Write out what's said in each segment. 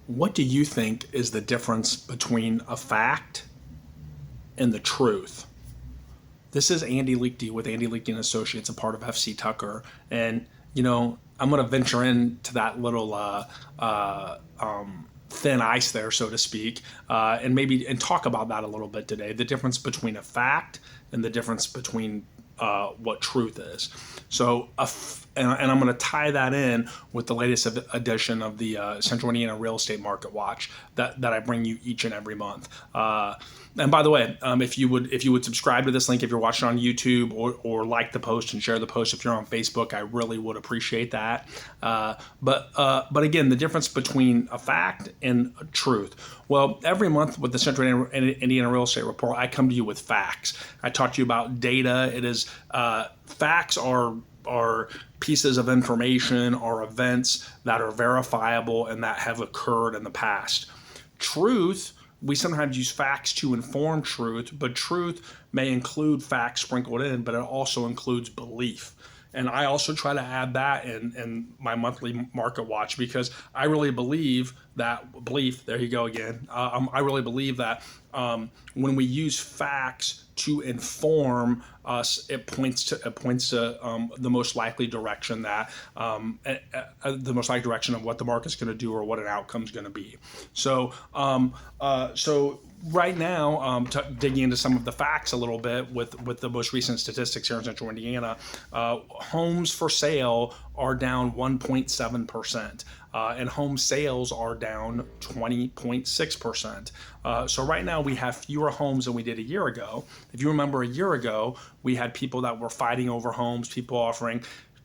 What do you think is the difference between a fact and the truth? This is Andy Leakey with Andy Leakey and Associates, a part of FC Tucker. And, I'm going to venture into that little thin ice there, so to speak, and talk about that a little bit today. The difference between a fact and the difference between what truth is. So, and I'm going to tie that in with the latest edition of the Central Indiana Real Estate Market Watch that I bring you each and every month. And by the way, if you would subscribe to this link, if you're watching on YouTube, or like the post and share the post if you're on Facebook, I really would appreciate that. But again, the difference between a fact and a truth. Well, every month with the Central Indiana Real Estate Report, I come to you with facts. I talk to you about data. It is facts are pieces of information or events that are verifiable and that have occurred in the past. Truth, we sometimes use facts to inform truth, but truth may include facts sprinkled in, but it also includes belief. And I also try to add that in my monthly market watch, because I really believe that there you go again. I really believe that when we use facts to inform us, it points to the most likely direction the most likely direction of what the market's going to do or what an outcome's going to be. So right now, digging into some of the facts a little bit with the most recent statistics here in Central Indiana, homes for sale are down 1.7%. And home sales are down 20.6%. So right now we have fewer homes than we did a year ago. If you remember, a year ago, we had people that were fighting over homes, people offering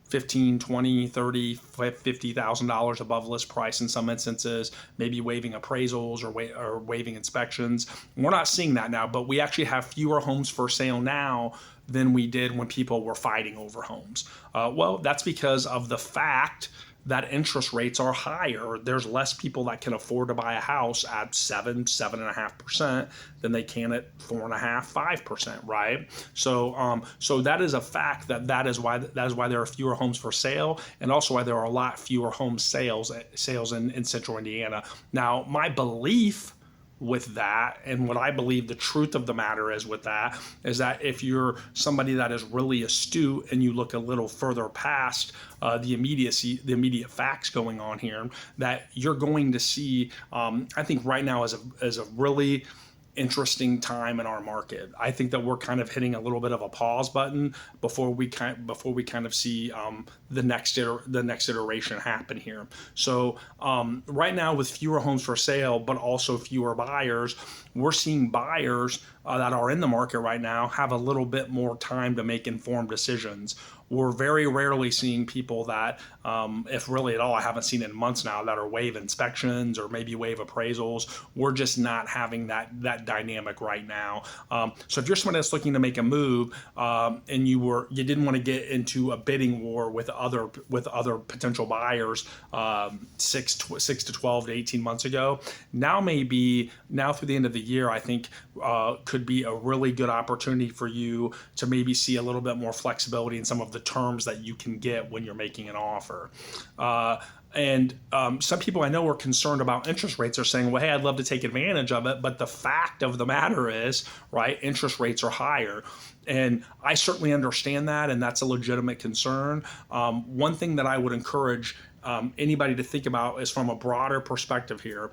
$15,000, $20,000, $30,000, $50,000 above list price in some instances, maybe waiving appraisals or waiving inspections. We're not seeing that now, but we actually have fewer homes for sale now than we did when people were fighting over homes. Well, that's because of the fact that interest rates are higher. There's less people that can afford to buy a house at 7.5% than they can at 4.5%, 5%, right? So that is a fact that is why there are fewer homes for sale, and also why there are a lot fewer home sales in Central Indiana. Now, my belief with that, and what I believe the truth of the matter is with that, is that if you're somebody that is really astute and you look a little further past the immediate facts going on here, that you're going to see, I think right now is a really interesting time in our market. I think that we're kind of hitting a little bit of a pause button before we kind of see the next iteration happen here. So right now, with fewer homes for sale but also fewer buyers, we're seeing buyers that are in the market right now have a little bit more time to make informed decisions. We're very rarely seeing people that, if really at all, I haven't seen in months now, that are waive inspections or maybe waive appraisals. We're just not having that dynamic right now. So if you're somebody that's looking to make a move, and you didn't want to get into a bidding war with other potential buyers 6 to 12 to 18 months ago, now through the end of the year, I think could be a really good opportunity for you to maybe see a little bit more flexibility in some of the terms that you can get when you're making an offer. And some people I know are concerned about interest rates are saying, well, hey, I'd love to take advantage of it, but the fact of the matter is, right, interest rates are higher. And I certainly understand that, and that's a legitimate concern. One thing that I would encourage anybody to think about is from a broader perspective here.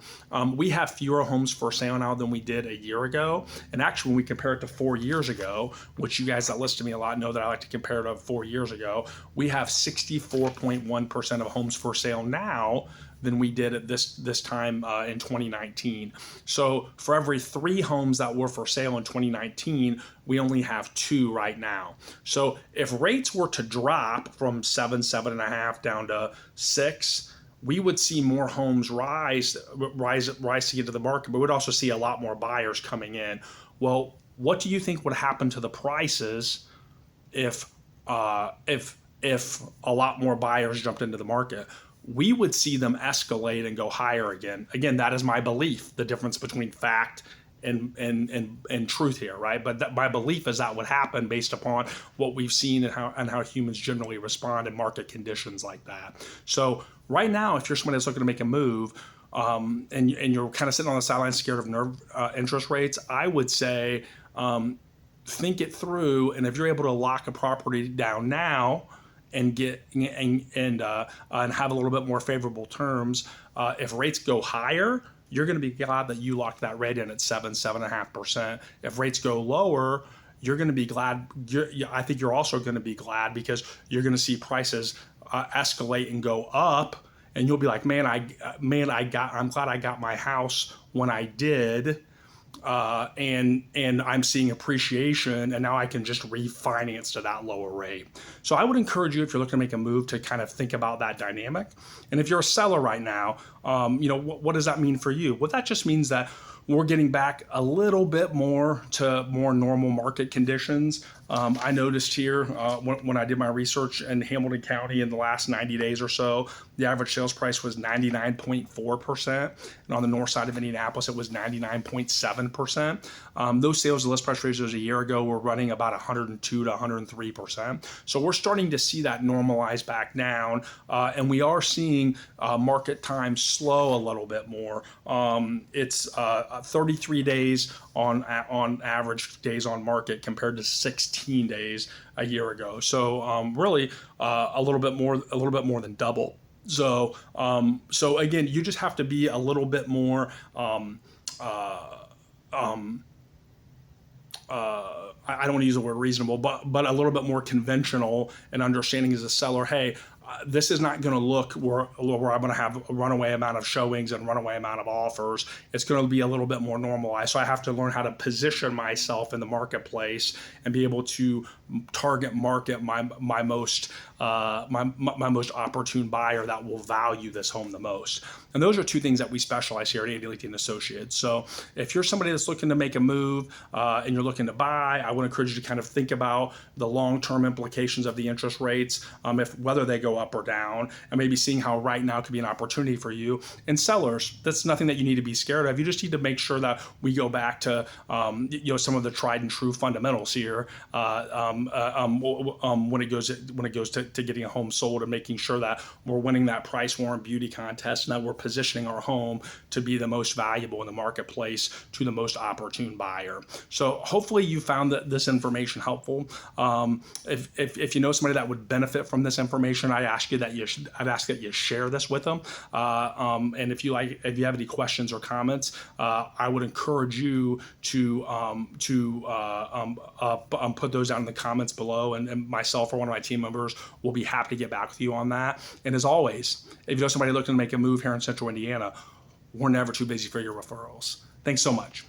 We have fewer homes for sale now than we did a year ago. And actually, when we compare it to 4 years ago, which you guys that listen to me a lot know that I like to compare it to 4 years ago, we have 64.1% of homes for sale now than we did at this time in 2019. So for every 3 homes that were for sale in 2019, we only have 2 right now. So if rates were to drop from 7.5 down to 6, we would see more homes rise to get to the market, but we'd also see a lot more buyers coming in. Well, what do you think would happen to the prices if a lot more buyers jumped into the market? We would see them escalate and go higher again. Again, that is my belief, the difference between fact in truth here, right? But my belief is that would happen based upon what we've seen and how humans generally respond in market conditions like that. So right now, if you're somebody that's looking to make a move, and you're kind of sitting on the sidelines scared of interest rates, I would say think it through. And if you're able to lock a property down now and get and have a little bit more favorable terms, if rates go higher, you're going to be glad that you locked that rate in at 7.5%. If rates go lower, you're going to be glad. I think you're also going to be glad because you're going to see prices escalate and go up, and you'll be like, I'm glad I got my house when I did. And I'm seeing appreciation, and now I can just refinance to that lower rate. So I would encourage you, if you're looking to make a move, to kind of think about that dynamic. And if you're a seller right now, what does that mean for you? Well, that just means that we're getting back a little bit more to more normal market conditions. I noticed here when I did my research in Hamilton County in the last 90 days or so, the average sales price was 99.4%. And on the north side of Indianapolis, it was 99.7%. Those sales to list price ratios a year ago were running about 102 to 103%. So we're starting to see that normalize back down. And we are seeing market time slow a little bit more. It's 33 days on average days on market compared to 16 days a year ago. So really a little bit more than double. So again, you just have to be a little bit more I don't want to use the word reasonable, but a little bit more conventional and understanding as a seller. Hey, this is not going to look where I'm going to have a runaway amount of showings and runaway amount of offers. It's going to be a little bit more normalized. So I have to learn how to position myself in the marketplace and be able to target market my most opportune buyer that will value this home the most. And those are two things that we specialize here at Andy Leakey & Associates. So if you're somebody that's looking to make a move and you're looking to buy, I would encourage you to kind of think about the long-term implications of the interest rates, whether they go up or down, and maybe seeing how right now could be an opportunity for you. And sellers, that's nothing that you need to be scared of. You just need to make sure that we go back to some of the tried and true fundamentals here when it goes to getting a home sold, and making sure that we're winning that price war and beauty contest, and that we're positioning our home to be the most valuable in the marketplace to the most opportune buyer. So hopefully you found this information helpful. If you know somebody that would benefit from this information, I'd ask that you share this with them. And if you have any questions or comments, I would encourage you to put those down in the comments below, and myself or one of my team members will be happy to get back with you on that. And as always, if you know somebody looking to make a move here in Central Indiana, we're never too busy for your referrals. Thanks so much.